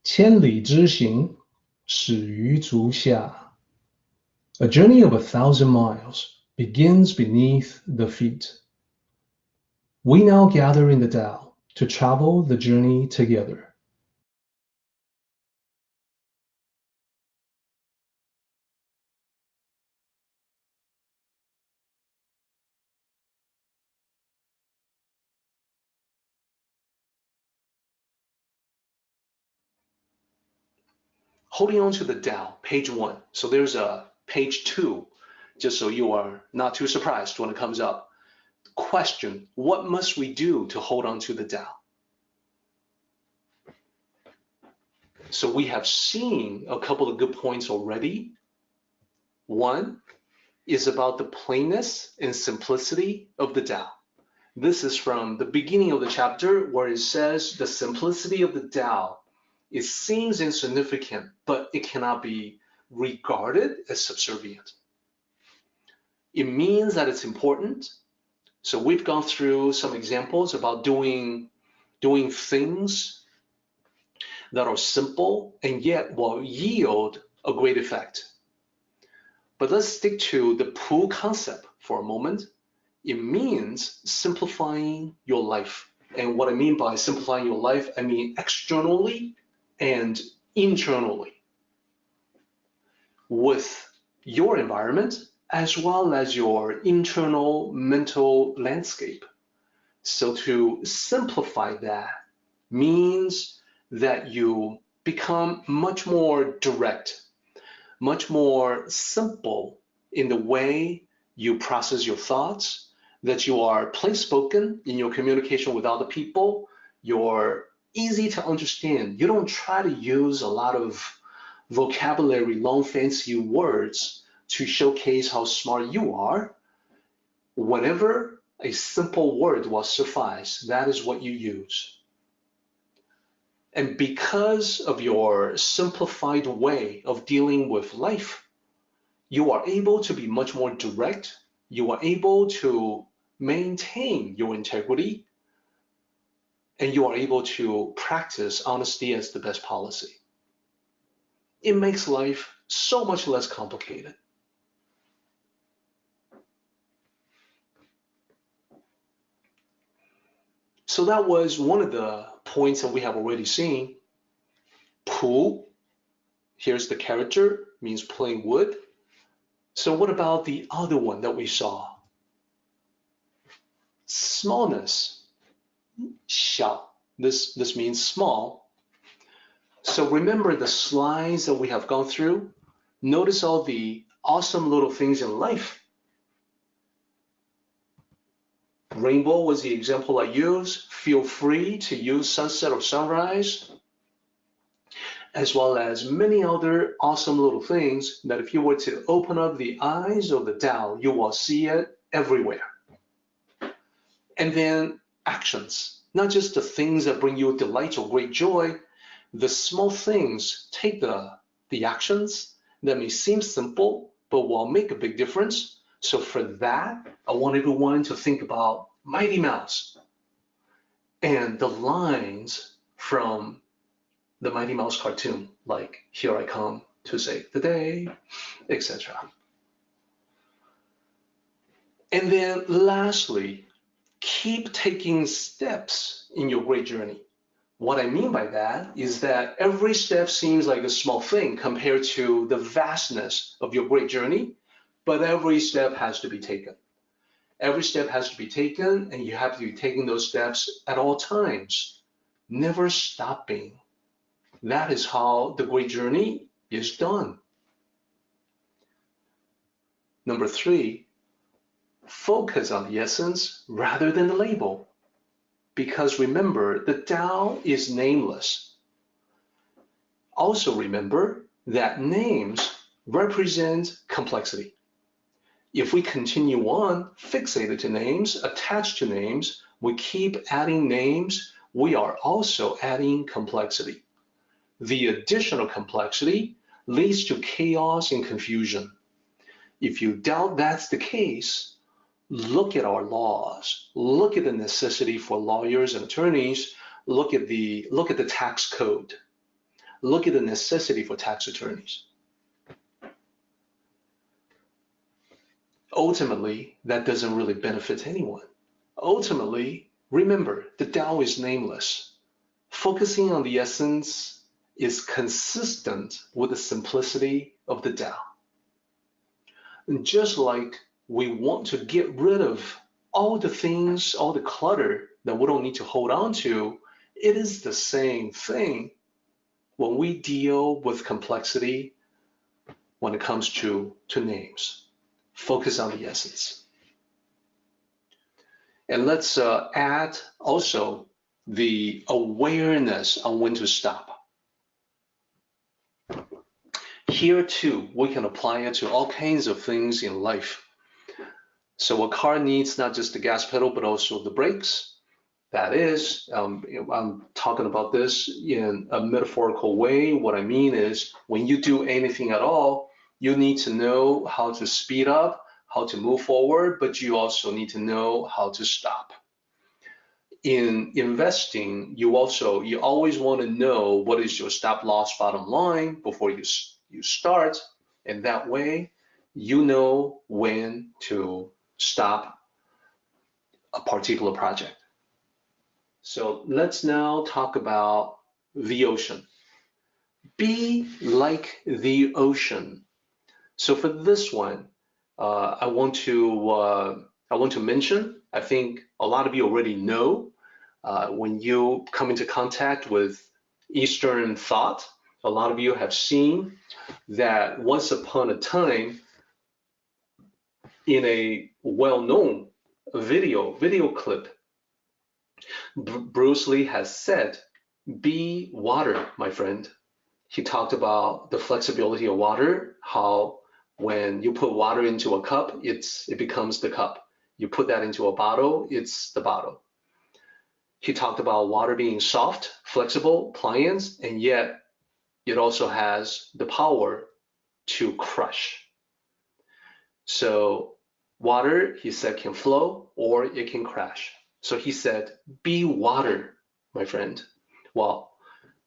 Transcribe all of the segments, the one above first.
千里之行，始于足下. A journey of 1,000 miles begins beneath the feet. We now gather in the Tao to travel the journey together. Holding on to the Tao, page 1. So there's a page 2, just so you are not too surprised when it comes up. Question, what must we do to hold on to the Tao? So we have seen a couple of good points already. One is about the plainness and simplicity of the Tao. This is from the beginning of the chapter where it says the simplicity of the Tao. It seems insignificant, but it cannot be regarded as subservient. It means that it's important. So we've gone through some examples about doing things that are simple and yet will yield a great effect. But let's stick to the Pu concept for a moment. It means simplifying your life. And what I mean by simplifying your life, I mean externally and internally, with your environment as well as your internal mental landscape. So to simplify that means that you become much more direct, much more simple in the way you process your thoughts, that you are plain spoken in your communication with other people, you're easy to understand. You don't try to use a lot of vocabulary, long fancy words to showcase how smart you are. Whenever a simple word will suffice, that is what you use. And because of your simplified way of dealing with life, you are able to be much more direct. You are able to maintain your integrity, and you are able to practice honesty as the best policy. It makes life so much less complicated. So that was one of the points that we have already seen. Pu, here's the character, means plain wood. So what about the other one that we saw? Smallness, 小. This means small. So remember the slides that we have gone through. Notice all the awesome little things in life. Rainbow was the example I used. Feel free to use sunset or sunrise, as well as many other awesome little things that if you were to open up the eyes of the Tao, you will see it everywhere. And then actions, not just the things that bring you delight or great joy, the small things, take the actions that may seem simple, but will make a big difference. So for that, I want everyone to think about Mighty Mouse and the lines from the Mighty Mouse cartoon, like here I come to save the day, etc. And then lastly, keep taking steps in your great journey. What I mean by that is that every step seems like a small thing compared to the vastness of your great journey, but every step has to be taken. Every step has to be taken, and you have to be taking those steps at all times, never stopping. That is how the great journey is done. Number 3, focus on the essence rather than the label. Because remember, the Tao is nameless. Also remember that names represent complexity. If we continue on fixated to names, attached to names, we keep adding names, we are also adding complexity. The additional complexity leads to chaos and confusion. If you doubt that's the case, look at our laws, look at the necessity for lawyers and attorneys, look at the tax code, look at the necessity for tax attorneys. Ultimately, that doesn't really benefit anyone. Ultimately, remember, the Tao is nameless. Focusing on the essence is consistent with the simplicity of the Tao. And just like we want to get rid of all the things, all the clutter that we don't need to hold on to, it is the same thing when we deal with complexity when it comes to names. Focus on the essence. And let's add also the awareness on when to stop. Here too, we can apply it to all kinds of things in life. So a car needs not just the gas pedal, but also the brakes. That is, I'm talking about this in a metaphorical way. What I mean is, when you do anything at all, you need to know how to speed up, how to move forward, but you also need to know how to stop. In investing, you always want to know what is your stop loss bottom line before you start, and that way you know when to stop a particular project. So let's now talk about the ocean. Be like the ocean. So for this one, I want to mention, I think a lot of you already know, when you come into contact with Eastern thought, a lot of you have seen that once upon a time, in a well-known video clip, Bruce Lee has said, "Be water, my friend." He talked about the flexibility of water, how when you put water into a cup, it becomes the cup. You put that into a bottle, it's the bottle. He talked about water being soft, flexible, pliant, and yet it also has the power to crush. So water, he said, can flow or it can crash. So he said, be water, my friend. Well,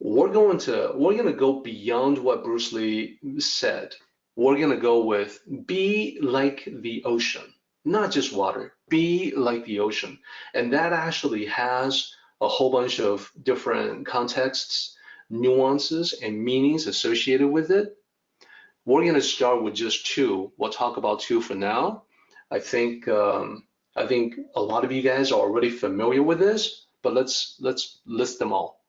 we're going to go beyond what Bruce Lee said. We're going to go with be like the ocean, not just water, be like the ocean. And that actually has a whole bunch of different contexts, nuances, and meanings associated with it. We're going to start with just two. We'll talk about two for now. I think a lot of you guys are already familiar with this, but let's list them all.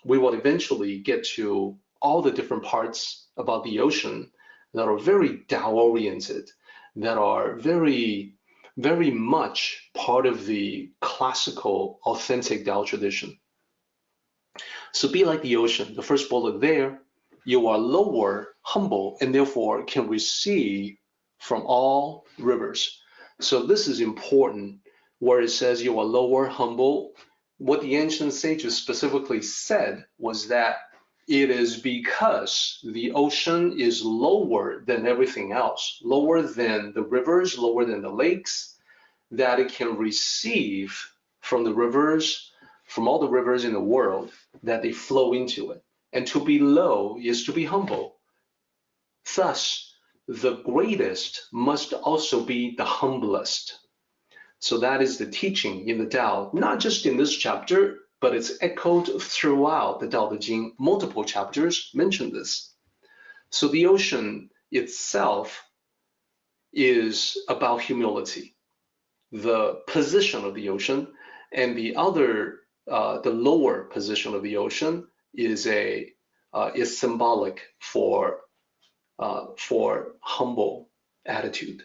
We will eventually get to all the different parts about the ocean that are very Tao-oriented, that are very, very much part of the classical, authentic Tao tradition. So be like the ocean. The first bullet there, you are lower, humble, and therefore can receive from all rivers. So this is important, where it says you are lower, humble. What the ancient sages specifically said was that it is because the ocean is lower than everything else, lower than the rivers, lower than the lakes, that it can receive from the rivers, from all the rivers in the world, that they flow into it. And to be low is to be humble. Thus, the greatest must also be the humblest. So that is the teaching in the Tao, not just in this chapter, but it's echoed throughout the Daodejing. Multiple chapters mention this. So the ocean itself is about humility, the position of the ocean, and the other, the lower position of the ocean is symbolic for humble attitude.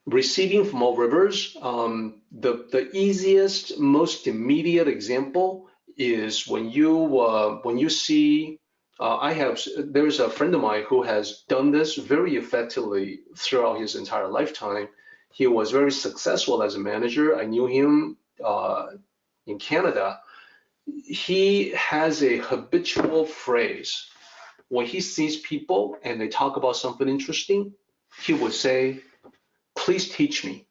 Receiving from all rivers, the easiest, most immediate example is when you see. There's a friend of mine who has done this very effectively throughout his entire lifetime. He was very successful as a manager. I knew him in Canada. He has a habitual phrase. When he sees people and they talk about something interesting, he would say, "Please teach me."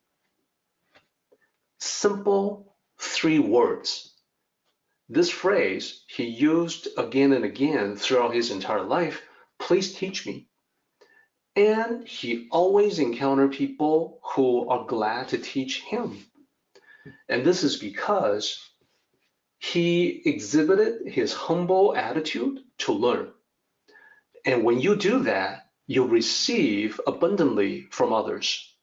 Simple 3 words. This phrase he used again and again throughout his entire life, please teach me. And he always encountered people who are glad to teach him. And this is because he exhibited his humble attitude to learn. And when you do that, you receive abundantly from others.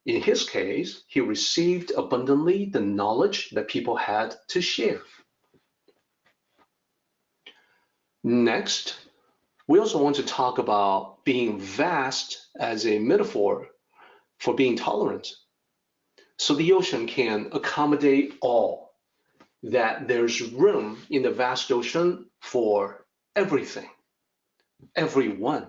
In his case, he received abundantly the knowledge that people had to share. Next, we also want to talk about being vast as a metaphor for being tolerant. So the ocean can accommodate all, that there's room in the vast ocean for everything, everyone.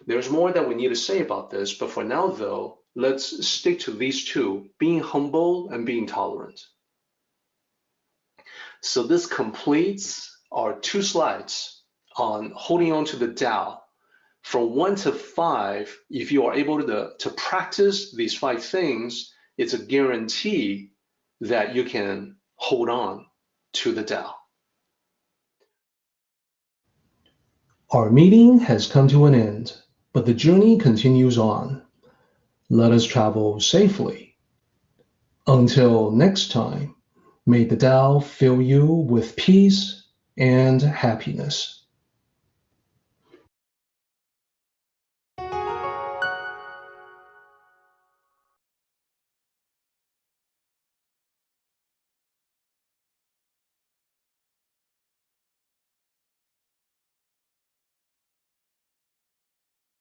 There's more that we need to say about this, but for now though, let's stick to these two, being humble and being tolerant. So this completes our 2 slides on holding on to the Tao. From 1 to 5, if you are able to practice these 5 things, it's a guarantee that you can hold on to the Tao. Our meeting has come to an end, but the journey continues on. Let us travel safely. Until next time, may the Tao fill you with peace and happiness.